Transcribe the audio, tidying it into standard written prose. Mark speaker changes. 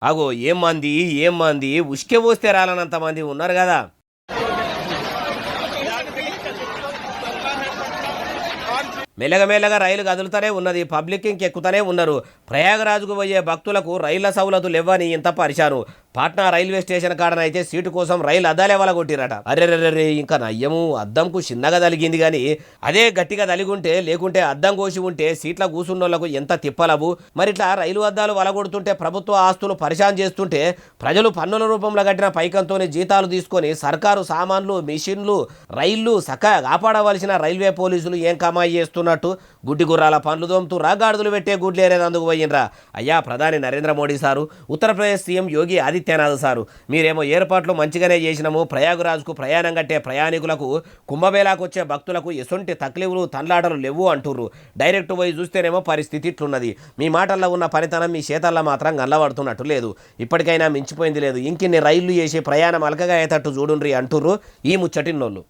Speaker 1: అగో ఏం మంది ఉష్కె పోస్తే రాలనంత మంది ఉన్నారు కదా. మెల్లగా రైలు కదులుతూనే ఉన్నది. పబ్లిక్ ఇంకెక్కుతూనే ఉన్నారు. ప్రయాగరాజ్కు పోయే భక్తులకు రైళ్ల సౌలతులు ఇవ్వని ఇంత పరిశాను. పాట్నా రైల్వే స్టేషన్ కాడనైతే సీటు కోసం రైలు అద్దాలే కొట్టిరట. అరెరెర్రే, ఇంకా నయ్యము అద్దంకు చిన్నగా తలిగింది కానీ అదే గట్టిగా తలిగుంటే లేకుంటే అద్దం కోసి ఉంటే సీట్ల కూసున్నోళ్లకు ఎంత తిప్పలవు. మరి ఇట్లా రైలు అద్దాలు వలగొడుతుంటే ప్రభుత్వ ఆస్తులు పరిశాన్ చేస్తుంటే ప్రజలు పన్నుల రూపంలో కట్టిన పైకంతోనే జీతాలు తీసుకొని సర్కారు సామాన్లు మిషన్లు రైళ్లు చక్కగా కాపాడవలసిన రైల్వే పోలీసులు ఏం కమాయి చేస్తున్నట్టు గుడ్డి గుర్రాల పండ్లు దోముతురా, గాడిదలు పెట్టే గుడ్లేరేందుకు పోయినరా. అయ్యా ప్రధాని Narendra Modi sir, Uttar Pradesh CM Yogi Adityanath sir, మీరేమో ఏర్పాట్లు మంచిగానే చేసినాము. ప్రయాగరాజ్కు ప్రయాణం కట్టే ప్రయాణికులకు కుంభమేళాకు వచ్చే భక్తులకు ఎసొంటి తక్లీఫ్లు తన్లాటలు లేవు అంటుర్రు. డైరెక్ట్ పోయి చూస్తేనేమో పరిస్థితి ఇట్లున్నది. మీ మాటల్లో ఉన్న పనితనం మీ చేతల్లో మాత్రం గల్లబడుతున్నట్టు లేదు. ఇప్పటికైనా మించిపోయింది లేదు. ఇంకిన్ని రైళ్లు చేసి ప్రయాణం అలకగా అయ్యేటట్టు చూడుండ్రి అంటుర్రు ఈ ముచ్చటిన్నోళ్ళు.